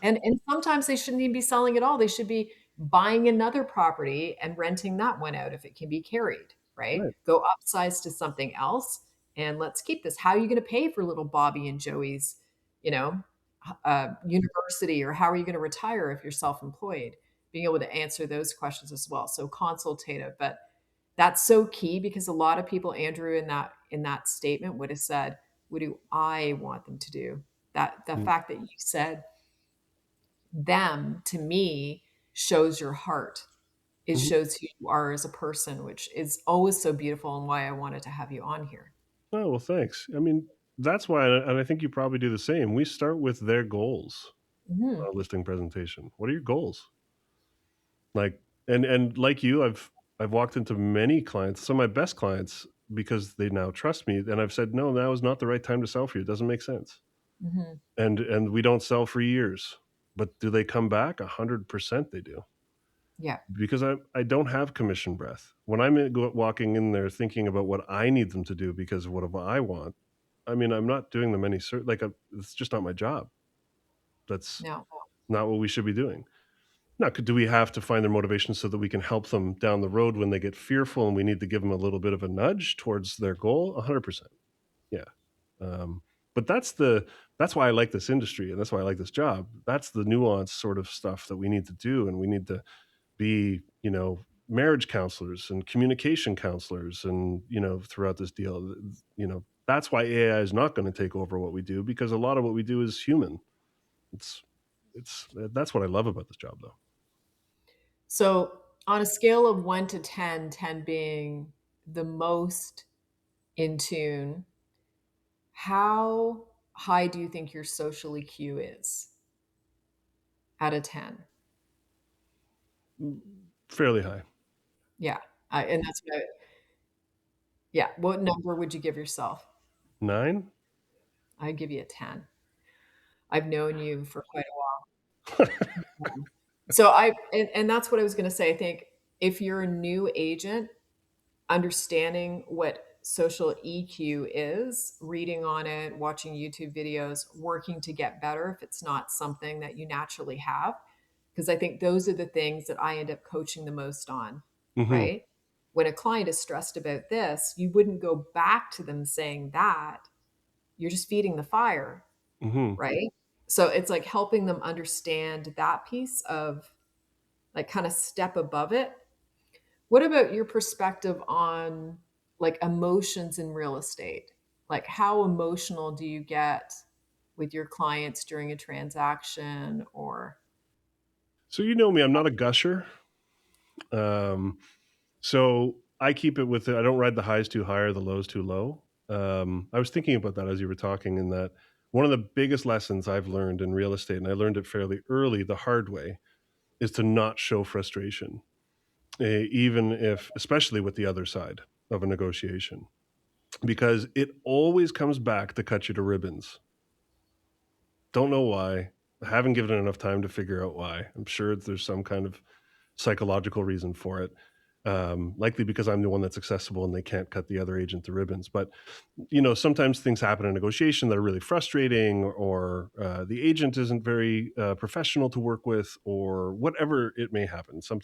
And sometimes they shouldn't even be selling at all. They should be buying another property and renting that one out if it can be carried, right? Right. Go upsize to something else and let's keep this. How are you going to pay for little Bobby and Joey's, you know, university, or how are you going to retire if you're self-employed? Being able to answer those questions as well. So consultative, but that's so key because a lot of people, Andrew, in that statement would have said, "What do I want them to do?" That the Mm, fact that you said them to me shows your heart. It mhm. shows who you are as a person, which is always so beautiful and why I wanted to have you on here. Oh, well, thanks. I mean, that's why, and I think you probably do the same. We start with their goals Mhm, on a listing presentation. What are your goals? Like, and like you, I've walked into many clients, some of my best clients, because they now trust me, and I've said, "No, now is not the right time to sell for you. It doesn't make sense." mhm. And we don't sell for years. But do they come back? 100% they do. Yeah, Because I don't have commission breath. When I'm walking in there thinking about what I need them to do because of what I want, I mean, I'm not doing them any like, it's just not my job. That's no. not what we should be doing. Now, do we have to find their motivation so that we can help them down the road when they get fearful and we need to give them a little bit of a nudge towards their goal? 100%. Yeah. Um, but that's why I like this industry and that's why I like this job. That's the nuanced sort of stuff that we need to do, and we need to be, marriage counselors and communication counselors, and, throughout this deal, that's why AI is not going to take over what we do, because a lot of what we do is human. It's that's what I love about this job, though. So, on a scale of 1 to 10, 10 being the most in tune, how high do you think your social EQ is out of 10? Mm, fairly high. Yeah, and that's what yeah, what number would you give yourself? 9. I'd give you a 10. I've known you for quite a while. So and that's what I was gonna say. I think if you're a new agent, understanding what social EQ is, reading on it, watching YouTube videos, working to get better if it's not something that you naturally have. Because I think those are the things that I end up coaching the most on, Mhm, right? When a client is stressed about this, you wouldn't go back to them saying that. You're just feeding the fire, mhm. right? So it's like helping them understand that piece of like kind of step above it. What about your perspective on like emotions in real estate? Like how emotional do you get with your clients during a transaction or So you know me, I'm not a gusher. Um, so I keep it with I don't ride the highs too high or the lows too low. I was thinking about that as you were talking, in that one of the biggest lessons I've learned in real estate, and I learned it fairly early the hard way, is to not show frustration, even if, especially with the other side of a negotiation, because it always comes back to cut you to ribbons. Don't know why. I haven't given it enough time to figure out why. I'm sure there's some kind of psychological reason for it. Likely because I'm the one that's accessible and they can't cut the other agent to ribbons. But sometimes things happen in negotiation that are really frustrating, or the agent isn't very professional to work with, or whatever it may happen. Some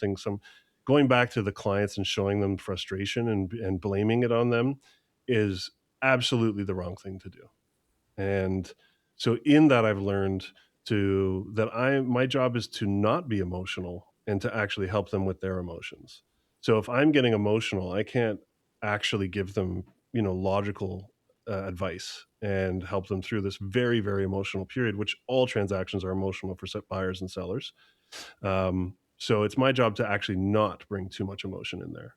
going back to the clients and showing them frustration and blaming it on them is absolutely the wrong thing to do. And so in that, I've learned to that I my job is to not be emotional and to actually help them with their emotions. So if I'm getting emotional, I can't actually give them, logical advice and help them through this very, very emotional period, which all transactions are emotional for buyers and sellers. So it's my job to actually not bring too much emotion in there.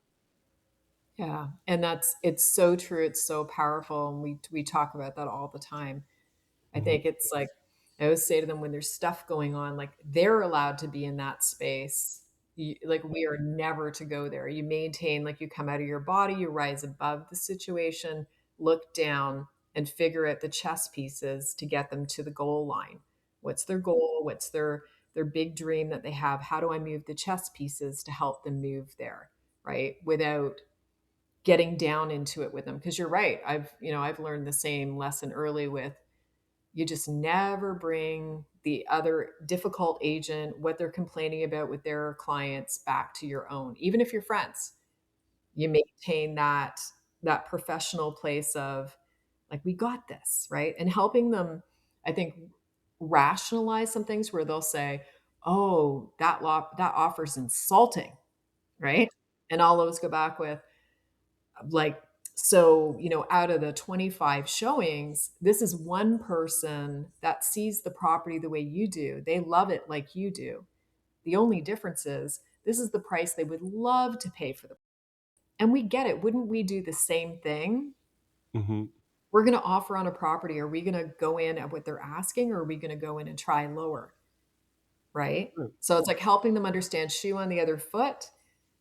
Yeah, and it's so true, it's so powerful, and we talk about that all the time. I Mhm. think it's like I always say to them when there's stuff going on, like they're allowed to be in that space. Like we are never to go there. You maintain, like you come out of your body, you rise above the situation, look down, and figure out the chess pieces to get them to the goal line. What's their goal? What's their big dream that they have? How do I move the chess pieces to help them move there, right? Without getting down into it with them. Because you're right. I've learned the same lesson early with you just never bring the other difficult agent, what they're complaining about with their clients back to your own. Even if you're friends, you maintain that professional place of like, we got this, right? And helping them, I think, rationalize some things where they'll say, oh, that offer's insulting, right? And I'll always go back with, like, so out of the 25 showings, this is one person that sees the property the way you do. They love it like you do. The only difference is this is the price they would love to pay for the, and we get it. Wouldn't we do the same thing? Mhm. We're going to offer on a property. Are we going to go in at what they're asking, or are we going to go in and try lower, right? Yeah. So it's like helping them understand shoe on the other foot,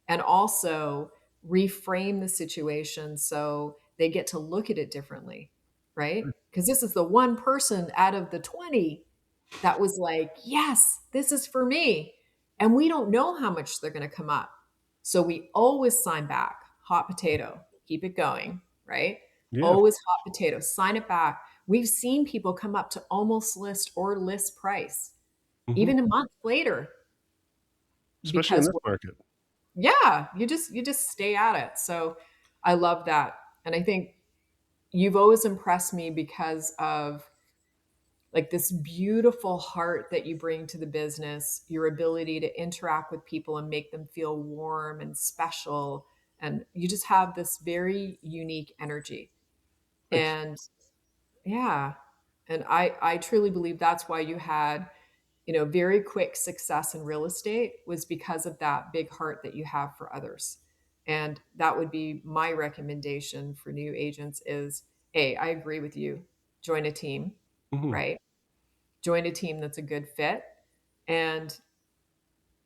and also reframe the situation so they get to look at it differently, right? Because this is the one person out of the 20 that was like, yes, this is for me. And we don't know how much they're going to come up. So we always sign back, hot potato, keep it going, right? Yeah. Always hot potato, sign it back. We've seen people come up to almost list or list price, Mhm. even a month later, Especially in because this market. yeah, you just stay at it. So I love that. And I think you've always impressed me because of like this beautiful heart that you bring to the business, your ability to interact with people and make them feel warm and special. And you just have this very unique energy. Thanks. And yeah, and I truly believe that's why you had, very quick success in real estate was because of that big heart that you have for others. And that would be my recommendation for new agents is, A, I agree with you. Join a team, Mhm. right? Join a team that's a good fit and,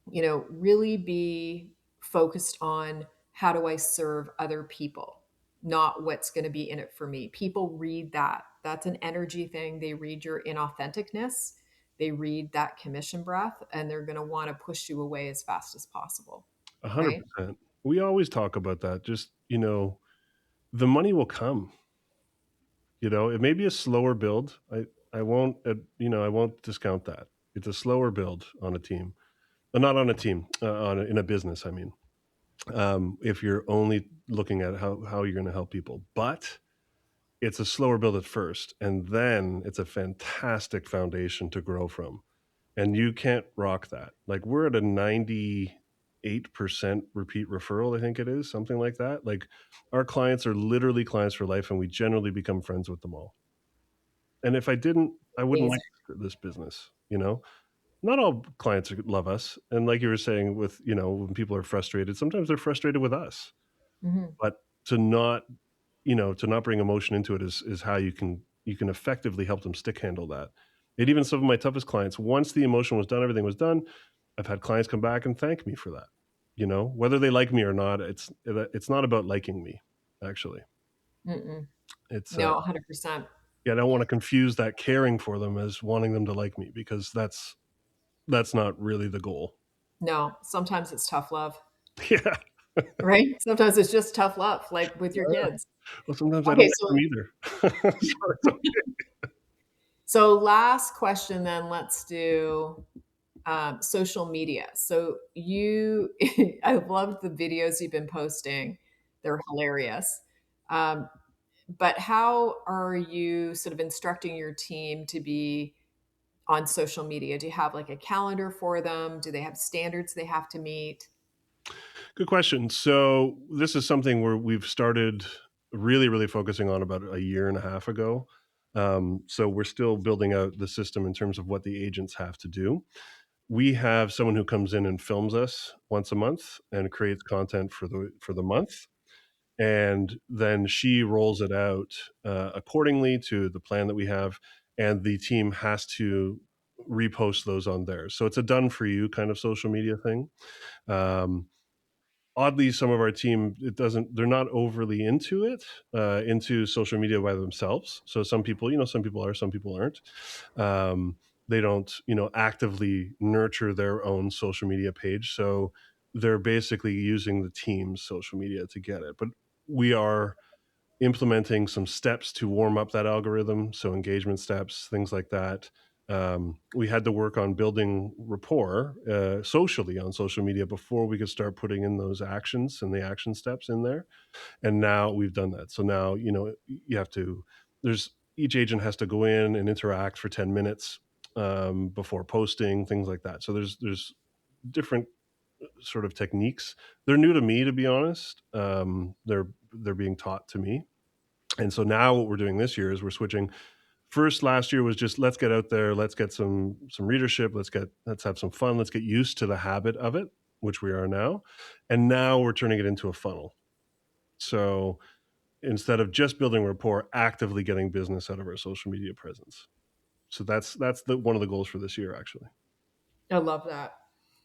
really be focused on how do I serve other people, not what's going to be in it for me. People read that. That's an energy thing. They read your inauthenticness. They read that commission breath and they're going to want to push you away as fast as possible. Right? 100%. We always talk about that. Just, the money will come. It may be a slower build. I won't, I won't discount that. It's a slower build on a team. Not on a team, in a business, I mean. If you're only looking at how you're gonna help people. But it's a slower build at first, and then it's a fantastic foundation to grow from. And you can't rock that. Like, we're at a 98% repeat referral, I think it is, something like that. Like, our clients are literally clients for life, and we generally become friends with them all. And if I didn't, I wouldn't like Amazing. this business. Not all clients love us, and like you were saying with, when people are frustrated, sometimes they're frustrated with us. Mhm. But to not to not bring emotion into it is how you can effectively help them stick handle that. And even some of my toughest clients, once the emotion was done, everything was done, I've had clients come back and thank me for that. Whether they like me or not, it's not about liking me, actually. Mm-mm. It's No, 100%. yeah, I don't want to confuse that caring for them as wanting them to like me because that's not really the goal. No, sometimes it's tough love, Yeah. right? Sometimes it's just tough love, like with your Yeah. kids. Well, sometimes I don't Okay, like them either. So it's so last question then let's do social media. So I've loved the videos you've been posting. They're hilarious. Um, but how are you sort of instructing your team to be on social media? Do you have like a calendar for them? Do they have standards they have to meet? good question. So this is something where we've started really, really focusing on about a year and a half ago. So we're still building out the system in terms of what the agents have to do. we have someone who comes in and films us once a month and creates content for the month, and then she rolls it out accordingly to the plan that we have, and the team has to repost those on theirs. So it's a done for you kind of social media thing. Um, Oddly, some of our team, it doesn't, they're not overly into it, into social media by themselves. So some people, some people are, some people aren't. They don't, actively nurture their own social media page. So they're basically using the team's social media to get it. But we are implementing some steps to warm up that algorithm, so engagement steps, things like that. We had to work on building rapport socially on social media before we could start putting in those actions and the action steps in there. And now we've done that. So now, you have to, there's each agent has to go in and interact for 10 minutes before posting, things like that. So there's different sort of techniques. They're new to me, to be honest. They're being taught to me, and so now what we're doing this year is we're switching. First, last year was just let's get out there, let's get some readership, let's have some fun, let's get used to the habit of it, which we are now. And now we're turning it into a funnel. So instead of just building rapport, actively getting business out of our social media presence. So that's the one of the goals for this year, actually. I love that. Mm.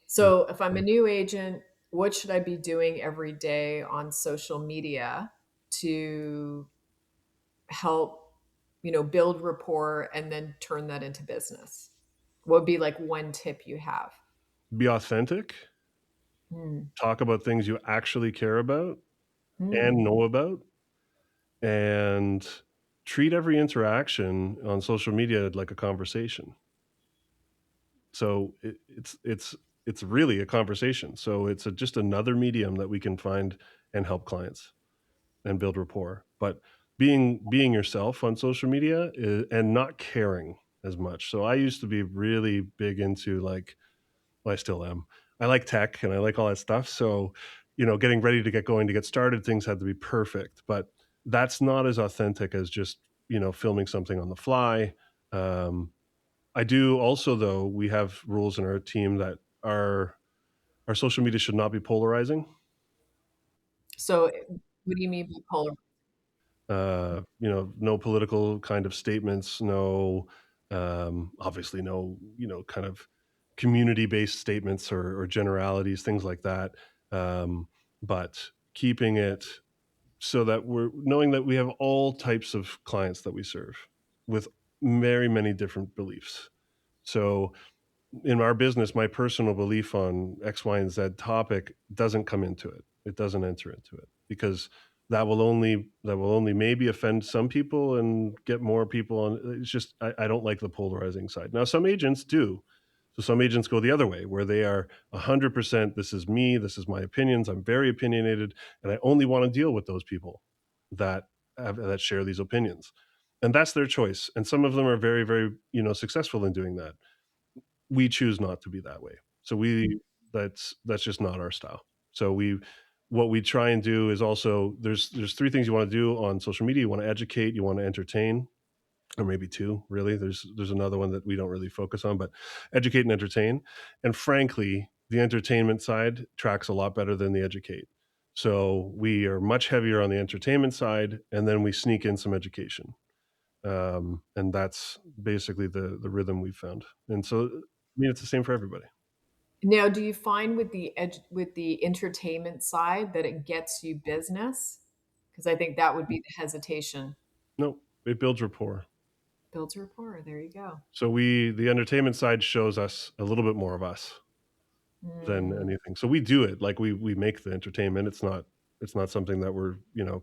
So if I'm a new agent, what should I be doing every day on social media to help, build rapport and then turn that into business? What would be like one tip you have? Be authentic, Mm. talk about things you actually care about and Mm. know about, and treat every interaction on social media like a conversation. So it's really a conversation. So it's just another medium that we can find and help clients and build rapport. But being yourself on social media and not caring as much. So I used to be really big into like, well, I still am. I like tech and I like all that stuff. So, getting ready to get going to get started, things had to be perfect. But that's not as authentic as just, filming something on the fly. Um, I do also, though, we have rules in our team that our social media should not be polarizing. So what do you mean by polar? No political kind of statements, no, obviously no, kind of community-based statements or generalities, things like that. Um, but keeping it so that we're knowing that we have all types of clients that we serve with very many different beliefs. So in our business, my personal belief on X, Y, and Z topic doesn't come into it. It doesn't enter into it because that will only maybe offend some people and get more people on. It's just I don't like the polarizing side. Now some agents do. So some agents go the other way where they are 100% this is me, this is my opinions, I'm very opinionated, and I only want to deal with those people that that share these opinions. And that's their choice. And some of them are very, very, successful in doing that. We choose not to be that way. So that's just not our style. So what we try and do is also there's three things you want to do on social media. You want to educate, you want to entertain, or maybe two, really. There's another one that we don't really focus on, but educate and entertain. And frankly, the entertainment side tracks a lot better than the educate. So we are much heavier on the entertainment side, and then we sneak in some education. And that's basically the rhythm we've found. And so, I mean, it's the same for everybody. Now, do you find with the entertainment side that it gets you business? Because I think that would be the hesitation. No, it builds rapport. Builds rapport. There you go. So the entertainment side shows us a little bit more of us than Mm. anything. So we do it like we make the entertainment. It's not something that we're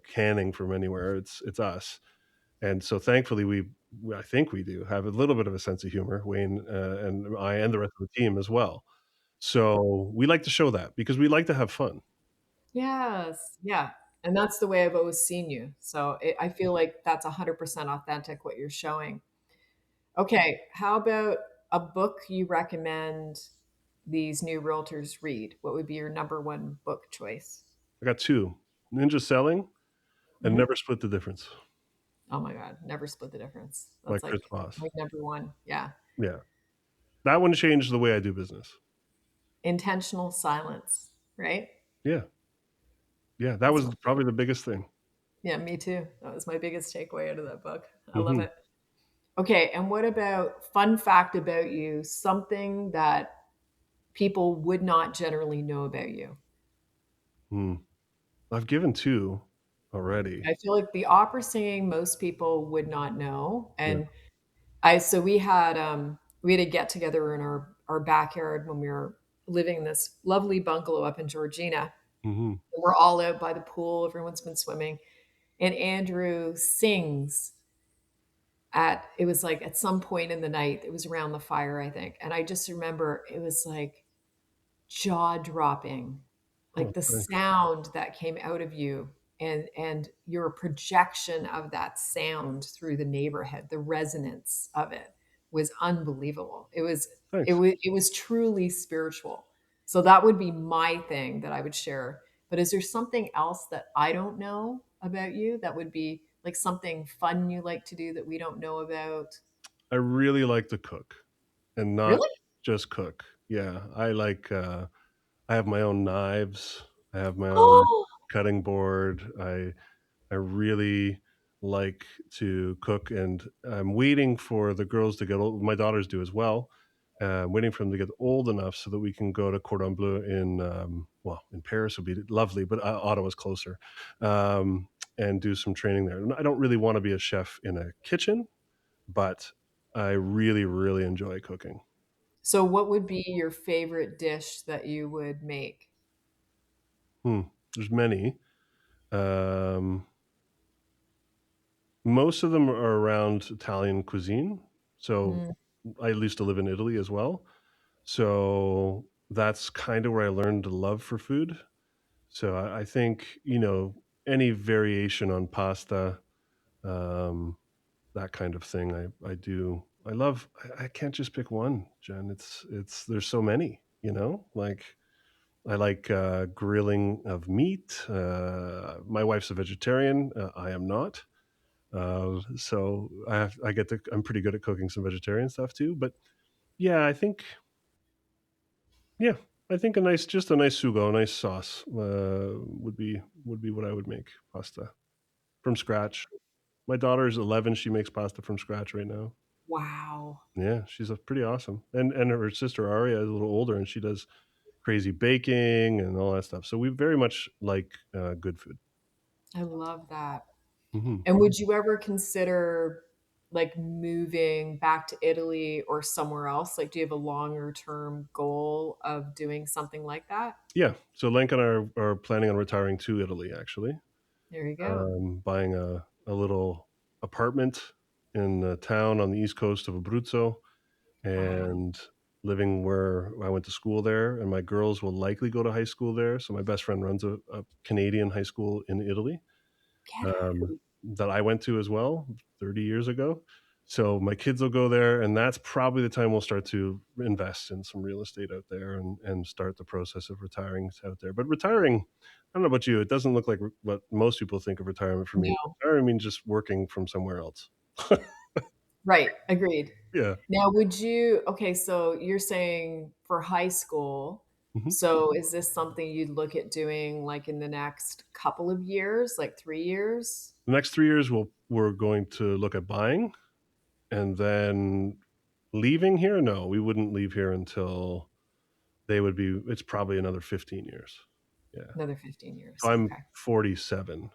canning from anywhere. It's us. And so thankfully I think we do have a little bit of a sense of humor, Wayne and I and the rest of the team as well. So we like to show that because we like to have fun. Yes. Yeah. And that's the way I've always seen you. So I feel like that's 100% authentic what you're showing. Okay. How about a book you recommend these new realtors read? What would be your number one book choice? I got two: Ninja Selling and Mhm. Never Split the Difference Oh my God. Never split the difference. by That's Chris like Voss. my number one. Yeah. Yeah. That one changed the way I do business. Intentional silence, right? Yeah. Yeah, that That's was what probably the biggest thing. Yeah, me too. That was my biggest takeaway out of that book. I love Mhm. it. Okay, and what about fun fact about you, something that people would not generally know about you? Mm. I've given 2 already. I feel like the opera singing, most people would not know, Yeah. and we had a get together in our backyard when we were living in this lovely bungalow up in Georgina. Mhm. We're all out by the pool, everyone's been swimming, and Andrew sings at it was like at some point in the night, it was around the fire, I think, and I just remember it was like jaw-dropping, Oh, like the thanks. sound that came out of you and your projection of that sound through the neighborhood, the resonance of it was unbelievable. Thanks. It was truly spiritual. So that would be my thing that I would share. But is there something else that I don't know about you that would be like something fun you like to do that we don't know about? I really like to cook and not Really? just cook. Yeah, I have my own knives. I have my own Oh, cutting board. I really like to cook, and I'm waiting for the girls to get old. My daughters do as well. I'm waiting for them to get old enough so that we can go to Cordon Bleu in, well, in Paris would be lovely, but Ottawa's closer, and do some training there. And I don't really want to be a chef in a kitchen, but I really, really enjoy cooking. so what would be your favorite dish that you would make? Hmm. There's many. Um, Most of them are around Italian cuisine. So Mm, I used to live in Italy as well. So that's kind of where I learned a love for food. So I think, any variation on pasta, um, that kind of thing, I do. I love. I can't just pick one, Jen. There's so many. Like I like grilling of meat. My wife's a vegetarian. I am not. So I'm pretty good at cooking some vegetarian stuff too. But yeah, yeah, I think just a nice sugo, a nice sauce would be what I would make pasta from scratch. My daughter is 11; she makes pasta from scratch right now. wow. Yeah, she's a pretty awesome, and her sister Aria is a little older, and she does crazy baking and all that stuff. So we very much like good food. I love that. Hmm. And would you ever consider, like, moving back to Italy or somewhere else? Like, do you have a longer term goal of doing something like that? Yeah, so Lenk and I are planning on retiring to Italy, actually. There you go. Buying a little apartment in a town on the east coast of Abruzzo Wow. and living where I went to school there, and my girls will likely go to high school there. So my best friend runs a Canadian high school in Italy, Get um, out. that I went to as well 30 years ago. So my kids will go there, and that's probably the time we'll start to invest in some real estate out there and start the process of retiring out there. But retiring, I don't know about you, it doesn't look like what most people think of retirement for me. No. Retirement means just working from somewhere else. Right, agreed. Yeah. Now, would you okay, so you're saying for high school, Mhm. so is this something you'd look at doing, like, in the next couple of years, like 3 years? The next 3 years, we're going to look at buying, and then leaving here? No, we wouldn't leave here until it's probably another 15 years. Yeah. Another 15 years, So I'm okay. 47.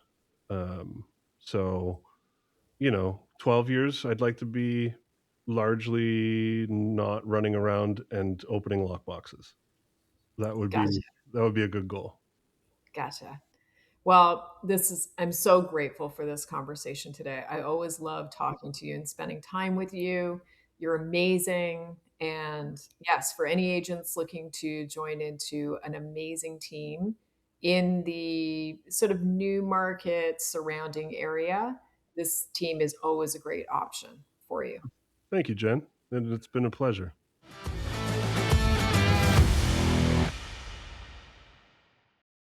Um, so, 12 years, I'd like to be largely not running around and opening lock boxes. That would be Gotcha, that would be a good goal. gotcha. Well, I'm so grateful for this conversation today. I always love talking to you and spending time with you. You're amazing. And yes, for any agents looking to join into an amazing team in the sort of new market surrounding area, this team is always a great option for you. Thank you, Jen, and it's been a pleasure.